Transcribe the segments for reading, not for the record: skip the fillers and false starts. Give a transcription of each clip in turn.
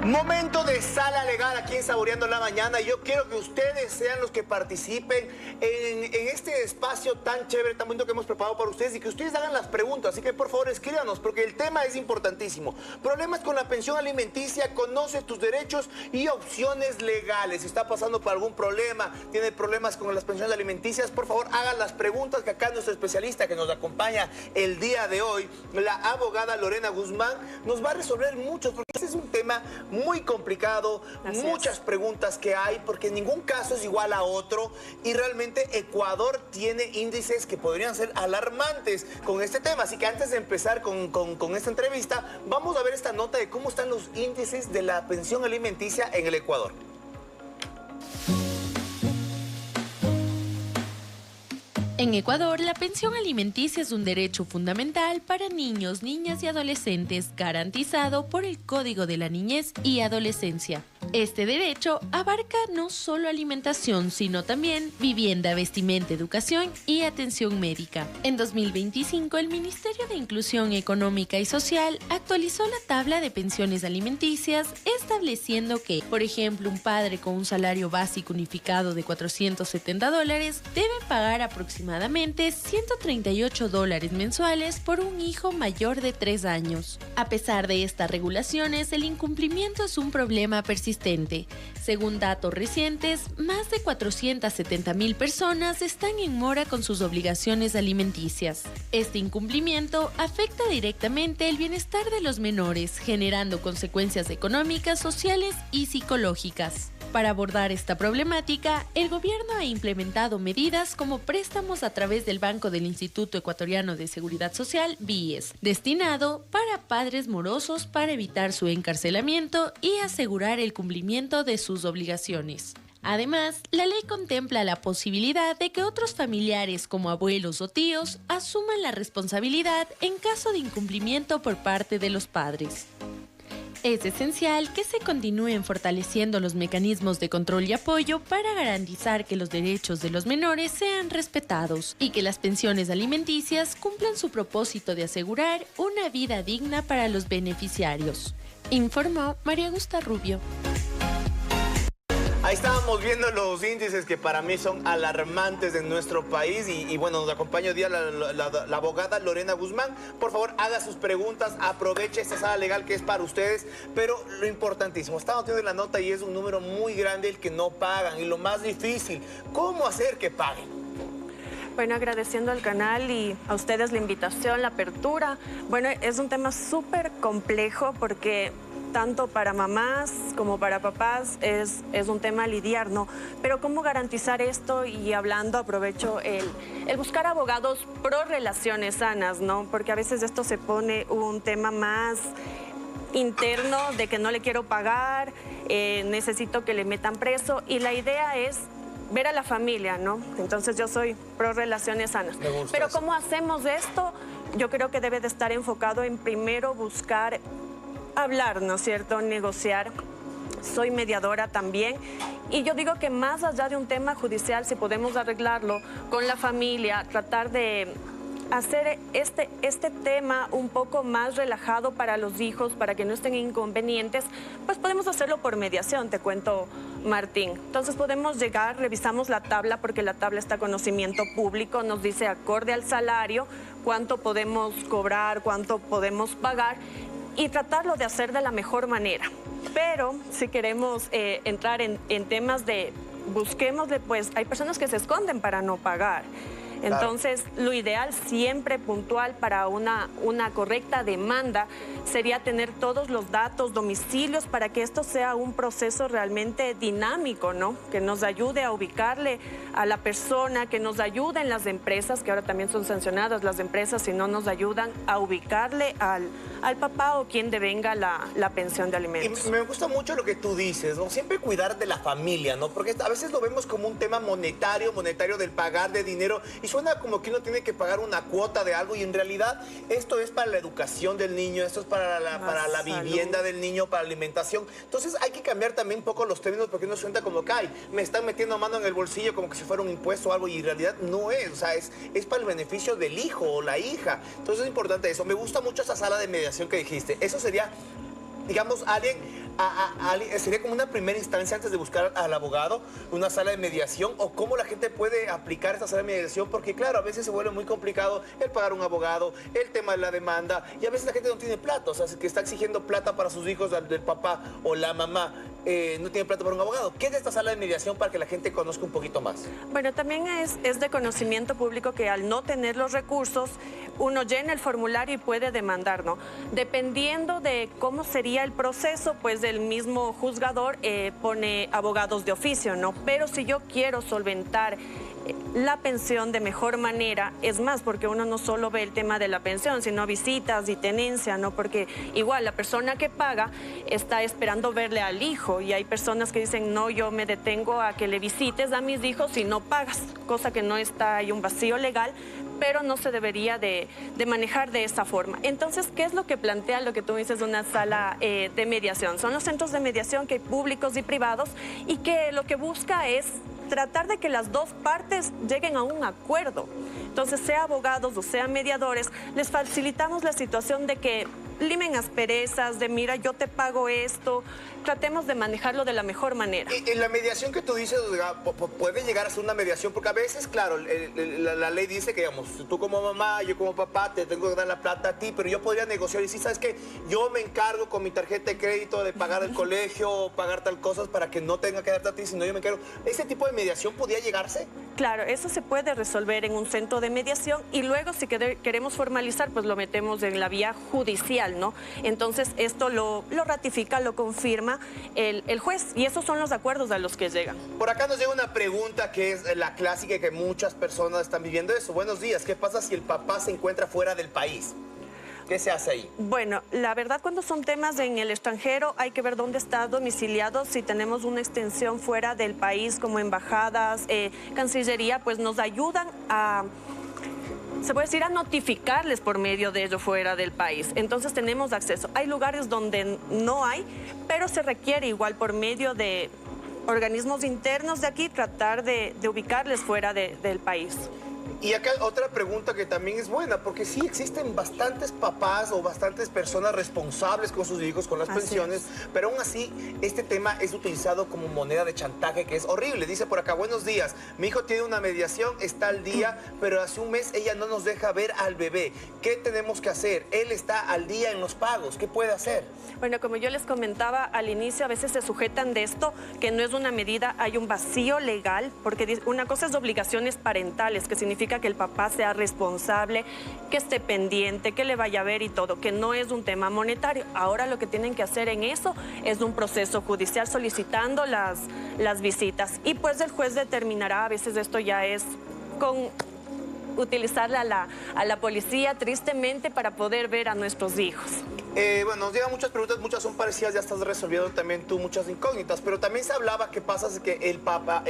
Momento de sala legal aquí en Saboreando la Mañana. Yo quiero que ustedes sean los que participen en este espacio tan chévere, tan bonito que hemos preparado para ustedes y que ustedes hagan las preguntas. Así que por favor escríbanos porque el tema es importantísimo. Problemas con la pensión alimenticia, conoce tus derechos y opciones legales. Si está pasando por algún problema, tiene problemas con las pensiones alimenticias, por favor hagan las preguntas que acá nuestro especialista que nos acompaña el día de hoy, la abogada Lorena Guzmán, nos va a resolver muchos, porque este es un tema muy complicado, muchas preguntas que hay, porque ningún caso es igual a otro y realmente Ecuador tiene índices que podrían ser alarmantes con este tema. Así que antes de empezar con esta entrevista, vamos a ver esta nota de cómo están los índices de la pensión alimenticia en el Ecuador. En Ecuador, la pensión alimenticia es un derecho fundamental para niños, niñas y adolescentes garantizado por el Código de la Niñez y Adolescencia. Este derecho abarca no solo alimentación, sino también vivienda, vestimenta, educación y atención médica. En 2025, el Ministerio de Inclusión Económica y Social actualizó la tabla de pensiones alimenticias, estableciendo que, por ejemplo, un padre con un salario básico unificado de $470 debe pagar aproximadamente $138 mensuales por un hijo mayor de 3 años. A pesar de estas regulaciones, el incumplimiento es un problema persistente. Según datos recientes, más de 470,000 personas están en mora con sus obligaciones alimenticias. Este incumplimiento afecta directamente el bienestar de los menores, generando consecuencias económicas, sociales y psicológicas. Para abordar esta problemática, el gobierno ha implementado medidas como préstamos a través del Banco del Instituto Ecuatoriano de Seguridad Social, BIES, destinado para padres morosos para evitar su encarcelamiento y asegurar el cumplimiento de sus obligaciones. Además, la ley contempla la posibilidad de que otros familiares como abuelos o tíos asuman la responsabilidad en caso de incumplimiento por parte de los padres. Es esencial que se continúen fortaleciendo los mecanismos de control y apoyo para garantizar que los derechos de los menores sean respetados y que las pensiones alimenticias cumplan su propósito de asegurar una vida digna para los beneficiarios, informó María Augusta Rubio. Ahí estábamos viendo los índices que para mí son alarmantes en nuestro país y bueno, nos acompaña hoy día la abogada Lorena Guzmán. Por favor, haga sus preguntas, aproveche esta sala legal que es para ustedes, pero lo importantísimo, estamos viendo la nota y es un número muy grande el que no pagan y lo más difícil, ¿cómo hacer que paguen? Bueno, agradeciendo al canal y a ustedes la invitación, la apertura. Bueno, es un tema súper complejo porque tanto para mamás como para papás es un tema a lidiar, ¿no? Pero ¿cómo garantizar esto? Y hablando, aprovecho el buscar abogados pro relaciones sanas, ¿no? Porque a veces esto se pone un tema más interno de que no le quiero pagar, necesito que le metan preso y la idea es ver a la familia, ¿no? Entonces yo soy pro relaciones sanas. Pero ¿cómo hacemos esto? Yo creo que debe de estar enfocado en primero buscar hablar, ¿no es cierto? Negociar. Soy mediadora también. Y yo digo que más allá de un tema judicial, si podemos arreglarlo con la familia, tratar de hacer este tema un poco más relajado para los hijos, para que no estén inconvenientes, pues podemos hacerlo por mediación, te cuento, Martín. Entonces podemos llegar, revisamos la tabla, porque la tabla está a conocimiento público, nos dice acorde al salario, cuánto podemos cobrar, cuánto podemos pagar, y tratarlo de hacer de la mejor manera. Pero si queremos entrar en temas de busquémosle, pues hay personas que se esconden para no pagar. Entonces, lo ideal siempre puntual para una correcta demanda sería tener todos los datos, domicilios, para que esto sea un proceso realmente dinámico, ¿no? Que nos ayude a ubicarle a la persona, que nos ayuden las empresas, que ahora también son sancionadas las empresas si no nos ayudan a ubicarle al papá o quien devenga la pensión de alimentos. Y me gusta mucho lo que tú dices, ¿no? Siempre cuidar de la familia, ¿no? Porque a veces lo vemos como un tema monetario del pagar de dinero y suena como que uno tiene que pagar una cuota de algo y en realidad esto es para la educación del niño, esto es para la vivienda del niño, para la alimentación. Entonces hay que cambiar también un poco los términos porque uno suelta como que, ay, me están metiendo mano en el bolsillo como que si fuera un impuesto o algo y en realidad no es, o sea, es para el beneficio del hijo o la hija. Entonces es importante eso. Me gusta mucho esa sala de mediación que dijiste. Eso sería, digamos, alguien ¿Sería como una primera instancia antes de buscar al abogado, una sala de mediación? ¿O cómo la gente puede aplicar esta sala de mediación? Porque claro, a veces se vuelve muy complicado el pagar un abogado, el tema de la demanda, y a veces la gente no tiene plata, o sea, que está exigiendo plata para sus hijos, del papá o la mamá, no tiene plata para un abogado. ¿Qué es esta sala de mediación para que la gente conozca un poquito más? Bueno, también es de conocimiento público que al no tener los recursos, uno llena el formulario y puede demandar, ¿no? Dependiendo de cómo sería el proceso, pues el mismo juzgador pone abogados de oficio, ¿no? Pero si yo quiero solventar la pensión de mejor manera, es más, porque uno no solo ve el tema de la pensión, sino visitas y tenencia, ¿no? Porque igual la persona que paga está esperando verle al hijo y hay personas que dicen, no, yo me detengo a que le visites a mis hijos si no pagas, cosa que no está, hay un vacío legal, pero no se debería de manejar de esa forma. Entonces, ¿qué es lo que plantea lo que tú dices de una sala de mediación? Son los centros de mediación que hay públicos y privados y que lo que busca es tratar de que las dos partes lleguen a un acuerdo. Entonces, sea abogados o sean mediadores, les facilitamos la situación de que limen asperezas, de mira, yo te pago esto, tratemos de manejarlo de la mejor manera. En la mediación que tú dices, puede llegar a ser una mediación, porque a veces, claro, la ley dice que, digamos, tú como mamá, yo como papá, te tengo que dar la plata a ti, pero yo podría negociar y decir, ¿sabes qué? Yo me encargo con mi tarjeta de crédito de pagar el colegio o pagar tal cosas para que no tenga que darte a ti, sino yo me encargo. ¿Ese tipo de mediación podría llegarse? Claro, eso se puede resolver en un centro de mediación y luego si queremos formalizar, pues lo metemos en la vía judicial, ¿no? Entonces esto lo ratifica, lo confirma el juez y esos son los acuerdos a los que llegan. Por acá nos llega una pregunta que es la clásica que muchas personas están viviendo eso. Buenos días, ¿qué pasa si el papá se encuentra fuera del país? ¿Qué se hace ahí? Bueno, la verdad cuando son temas en el extranjero hay que ver dónde está domiciliado. Si tenemos una extensión fuera del país como embajadas, Cancillería, pues nos ayudan a... se puede decir a notificarles por medio de ello fuera del país. Entonces tenemos acceso. Hay lugares donde no hay, pero se requiere igual por medio de organismos internos de aquí tratar de ubicarles fuera del país. Y acá otra pregunta que también es buena, porque sí existen bastantes papás o bastantes personas responsables con sus hijos, con las pensiones, pero aún así este tema es utilizado como moneda de chantaje, que es horrible. Dice por acá, buenos días, mi hijo tiene una mediación, está al día, pero hace un mes ella no nos deja ver al bebé. ¿Qué tenemos que hacer? Él está al día en los pagos, ¿qué puede hacer? Bueno, como yo les comentaba al inicio, a veces se sujetan de esto, que no es una medida, hay un vacío legal, porque una cosa es obligaciones parentales, que significa que el papá sea responsable, que esté pendiente, que le vaya a ver y todo, que no es un tema monetario. Ahora lo que tienen que hacer en eso es un proceso judicial solicitando las visitas y pues el juez determinará, a veces esto ya es con utilizarla a la policía tristemente para poder ver a nuestros hijos. Bueno, nos llegan muchas preguntas, muchas son parecidas, ya estás resolviendo también tú muchas incógnitas, pero también se hablaba que pasa que el papá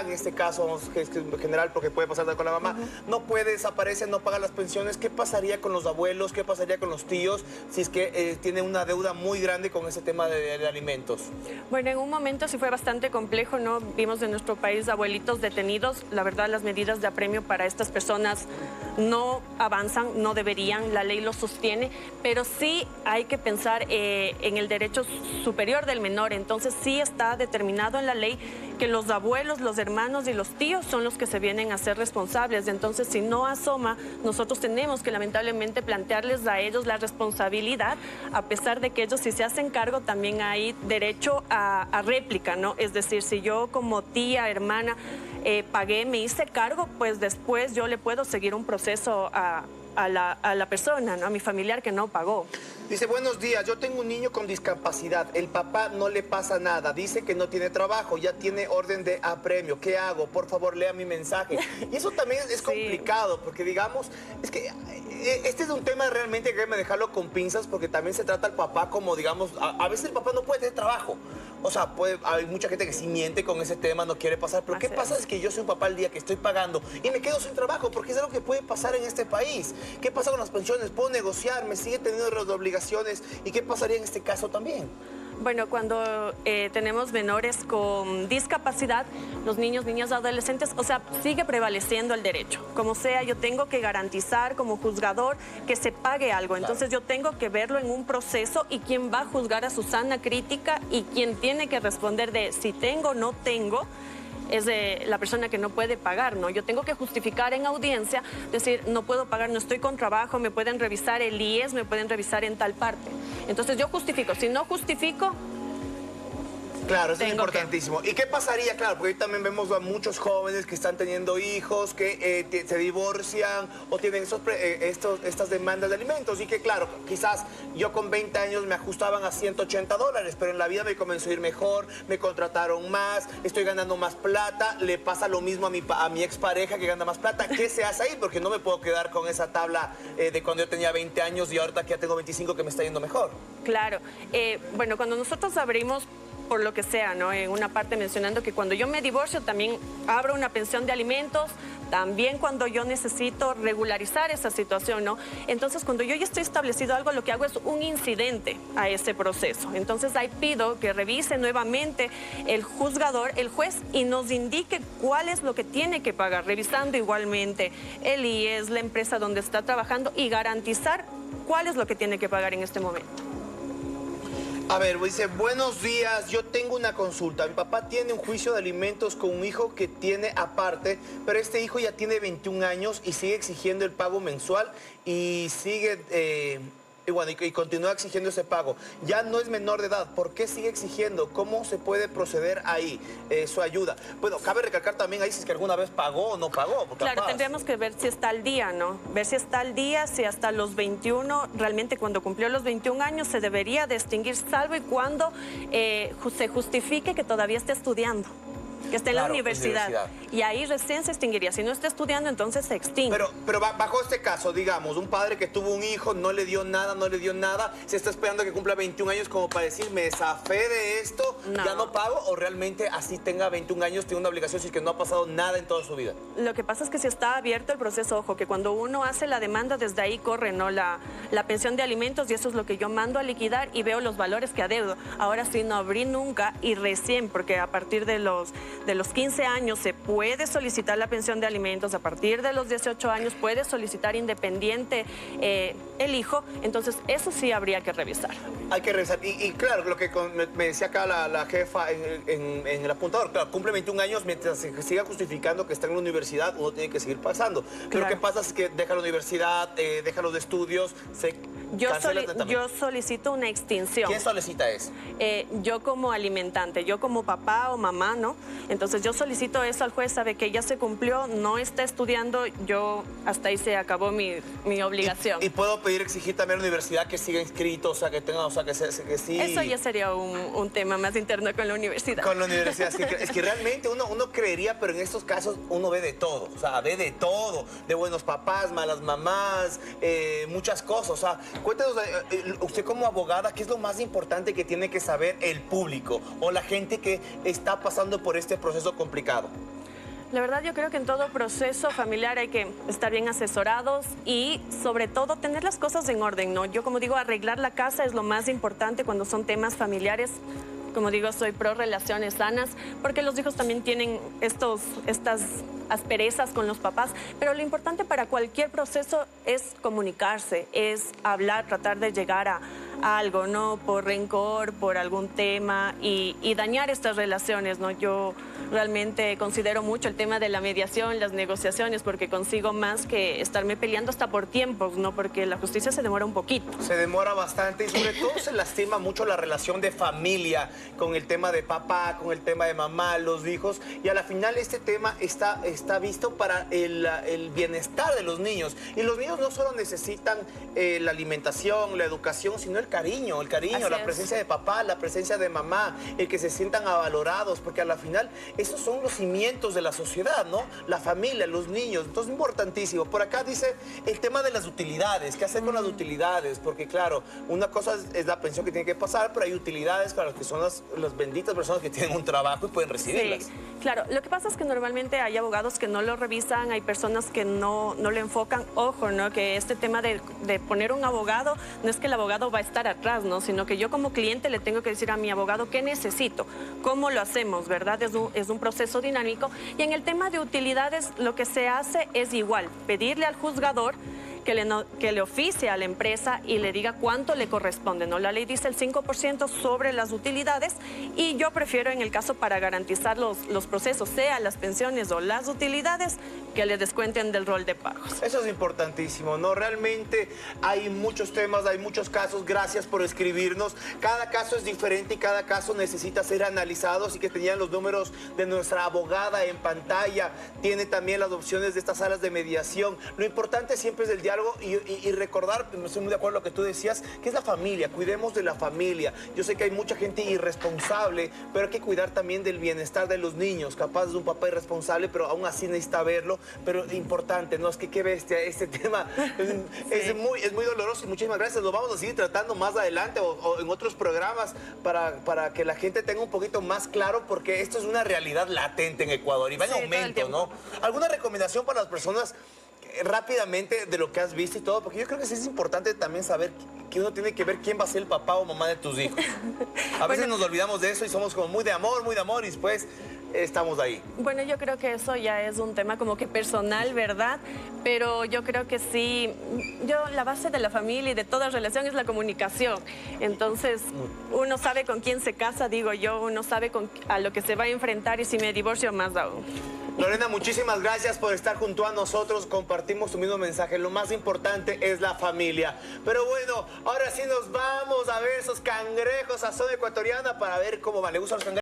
en este caso, que es en general porque puede pasar con la mamá, no puede, desaparece, no paga las pensiones. ¿Qué pasaría con los abuelos? ¿Qué pasaría con los tíos si es que tiene una deuda muy grande con ese tema de alimentos? Bueno, en un momento sí fue bastante complejo, ¿no? Vimos en nuestro país abuelitos detenidos. La verdad, las medidas de apremio para estas personas no avanzan, no deberían, la ley lo sostiene, pero sí hay que pensar en el derecho superior del menor. Entonces sí está determinado en la ley que los abuelos, los hermanos y los tíos son los que se vienen a ser responsables. Entonces si no asoma, nosotros tenemos que lamentablemente plantearles a ellos la responsabilidad, a pesar de que ellos si se hacen cargo también hay derecho a réplica, ¿no? Es decir, si yo como tía, hermana, pagué, me hice cargo, pues después yo le puedo seguir un proceso a la persona, ¿no? A mi familiar que no pagó. Dice, buenos días, yo tengo un niño con discapacidad, el papá no le pasa nada, dice que no tiene trabajo, ya tiene orden de apremio, ¿qué hago? Por favor, lea mi mensaje. Y eso también es complicado, porque digamos, es que este es un tema realmente que hay que dejarlo con pinzas, porque también se trata al papá como, digamos, a veces el papá no puede tener trabajo. O sea, hay mucha gente que sí miente con ese tema, no quiere pasar, pero ¿qué pasa es que yo soy un papá el día que estoy pagando y me quedo sin trabajo? Porque es algo que puede pasar en este país. ¿Qué pasa con las pensiones? ¿Puedo negociar? ¿Me sigue teniendo obligaciones? ¿Y qué pasaría en este caso también? Bueno, cuando tenemos menores con discapacidad, los niños, niñas, adolescentes, o sea, sigue prevaleciendo el derecho. Como sea, yo tengo que garantizar como juzgador que se pague algo. Entonces yo tengo que verlo en un proceso y quien va a juzgar a su sana crítica y quien tiene que responder de si tengo o no tengo, es de la persona que no puede pagar, ¿no? Yo tengo que justificar en audiencia, decir, no puedo pagar, no estoy con trabajo, me pueden revisar el IES, me pueden revisar en tal parte. Entonces yo justifico. Si no justifico, claro, eso es importantísimo. ¿Y qué pasaría? Claro, porque hoy también vemos a muchos jóvenes que están teniendo hijos, que se divorcian o tienen estas demandas de alimentos y que, claro, quizás yo con 20 años me ajustaban a $180, pero en la vida me comenzó a ir mejor, me contrataron más, estoy ganando más plata, le pasa lo mismo a mi expareja que gana más plata. ¿Qué se hace ahí? Porque no me puedo quedar con esa tabla de cuando yo tenía 20 años y ahorita que ya tengo 25 que me está yendo mejor. Claro. Bueno, cuando nosotros abrimos por lo que sea, ¿no? En una parte mencionando que cuando yo me divorcio también abro una pensión de alimentos, también cuando yo necesito regularizar esa situación, ¿no? Entonces, cuando yo ya estoy establecido algo, lo que hago es un incidente a ese proceso. Entonces, ahí pido que revise nuevamente el juzgador, el juez, y nos indique cuál es lo que tiene que pagar, revisando igualmente el IES, la empresa donde está trabajando y garantizar cuál es lo que tiene que pagar en este momento. A ver, dice, buenos días, yo tengo una consulta. Mi papá tiene un juicio de alimentos con un hijo que tiene aparte, pero este hijo ya tiene 21 años y sigue exigiendo el pago mensual y sigue... y continúa exigiendo ese pago. Ya no es menor de edad. ¿Por qué sigue exigiendo? ¿Cómo se puede proceder ahí? Su ayuda. Bueno, cabe recalcar también ahí si es que alguna vez pagó o no pagó. Claro, tendríamos que ver si está al día, ¿no? Ver si está al día, si hasta los 21, realmente cuando cumplió los 21 años se debería de extinguir, salvo y cuando se justifique que todavía esté estudiando. Que esté en la universidad. Y ahí recién se extinguiría. Si no está estudiando, entonces se extingue. Pero bajo este caso, digamos, un padre que tuvo un hijo, no le dio nada, se está esperando que cumpla 21 años como para decir, me zafé de esto, ya no pago, o realmente así tenga 21 años, tiene una obligación si es que no ha pasado nada en toda su vida. Lo que pasa es que si está abierto el proceso, ojo, que cuando uno hace la demanda, desde ahí corre, ¿no? La pensión de alimentos, y eso es lo que yo mando a liquidar y veo los valores que adeudo. Ahora sí, no abrí nunca y recién, porque a partir de los 15 años se puede solicitar la pensión de alimentos, a partir de los 18 años puede solicitar independiente el hijo, entonces eso sí habría que revisar. Hay que revisar, y claro, lo que me decía acá la jefa en el apuntador, claro, cumple 21 años, mientras se siga justificando que está en la universidad, uno tiene que seguir pasando. Pero lo que pasa es que deja la universidad, deja los estudios, yo solicito una extinción. ¿Quién solicita eso? Yo como alimentante, yo como papá o mamá, ¿no? Entonces yo solicito eso al juez, sabe que ya se cumplió, no está estudiando, yo hasta ahí se acabó mi obligación. ¿Y puedo pedir, exigir también a la universidad que siga inscrito, o sea, que tenga, o sea, que sí? Eso ya sería un tema más interno con la universidad. Con la universidad, es que realmente uno creería, pero en estos casos uno ve de todo, o sea, ve de todo, de buenos papás, malas mamás, muchas cosas, o sea, cuéntenos, usted como abogada, ¿qué es lo más importante que tiene que saber el público o la gente que está pasando por este proceso complicado? La verdad, yo creo que en todo proceso familiar hay que estar bien asesorados y sobre todo tener las cosas en orden, ¿no? Yo, como digo, arreglar la casa es lo más importante cuando son temas familiares. Como digo, soy pro relaciones sanas porque los hijos también tienen estas asperezas con los papás, pero lo importante para cualquier proceso es comunicarse, es hablar, tratar de llegar a algo, ¿no? Por rencor, por algún tema y dañar estas relaciones, ¿no? Yo realmente considero mucho el tema de la mediación, las negociaciones, porque consigo más que estarme peleando hasta por tiempos, ¿no? Porque la justicia se demora un poquito. Se demora bastante y sobre todo se lastima mucho la relación de familia con el tema de papá, con el tema de mamá, los hijos, y a la final este tema está visto para el bienestar de los niños. Y los niños no solo necesitan la alimentación, la educación, sino el cariño, la presencia de papá, la presencia de mamá, el que se sientan avalorados, porque a la final esos son los cimientos de la sociedad, ¿no? La familia, los niños, entonces importantísimo. Por acá dice el tema de las utilidades, ¿qué hacer con las utilidades? Porque claro, una cosa es la pensión que tiene que pasar, pero hay utilidades para las que son las benditas personas que tienen un trabajo y pueden recibirlas. Sí, claro, lo que pasa es que normalmente hay abogados que no lo revisan, hay personas que no lo enfocan. Ojo, ¿no? Que este tema de poner un abogado, no es que el abogado va a estar estar atrás, ¿no? Sino que yo como cliente le tengo que decir a mi abogado qué necesito, cómo lo hacemos, ¿verdad? Es un proceso dinámico. Y en el tema de utilidades, lo que se hace es igual, pedirle al juzgador que le oficie a la empresa y le diga cuánto le corresponde, ¿no? La ley dice el 5% sobre las utilidades y yo prefiero en el caso para garantizar los procesos, sea las pensiones o las utilidades, que le descuenten del rol de pagos. Eso es importantísimo, ¿no? Realmente hay muchos temas, hay muchos casos. Gracias por escribirnos. Cada caso es diferente y cada caso necesita ser analizado, así que tenían los números de nuestra abogada en pantalla. Tiene también las opciones de estas salas de mediación. Lo importante siempre es el diálogo y recordar, estoy muy de acuerdo con lo que tú decías, que es la familia. Cuidemos de la familia. Yo sé que hay mucha gente irresponsable, pero hay que cuidar también del bienestar de los niños. Capaz es un papá irresponsable, pero aún así necesita verlo. Pero importante, ¿no? Es que qué bestia, este tema es muy doloroso y muchísimas gracias. Lo vamos a seguir tratando más adelante o en otros programas para que la gente tenga un poquito más claro, porque esto es una realidad latente en Ecuador y va en aumento, ¿no? ¿Alguna recomendación para las personas rápidamente de lo que has visto y todo? Porque yo creo que sí es importante también saber que uno tiene que ver quién va a ser el papá o mamá de tus hijos. A veces nos olvidamos de eso y somos como muy de amor y después estamos ahí. Bueno, yo creo que eso ya es un tema como que personal, ¿verdad? Pero yo creo que sí, la base de la familia y de toda relación es la comunicación. Entonces, uno sabe con quién se casa, digo yo, uno sabe a lo que se va a enfrentar y si me divorcio más aún. Lorena, muchísimas gracias por estar junto a nosotros. Compartimos tu mismo mensaje. Lo más importante es la familia. Pero bueno, ahora sí nos vamos a ver esos cangrejos a zona ecuatoriana para ver cómo van. ¿Le gustan los cangrejos?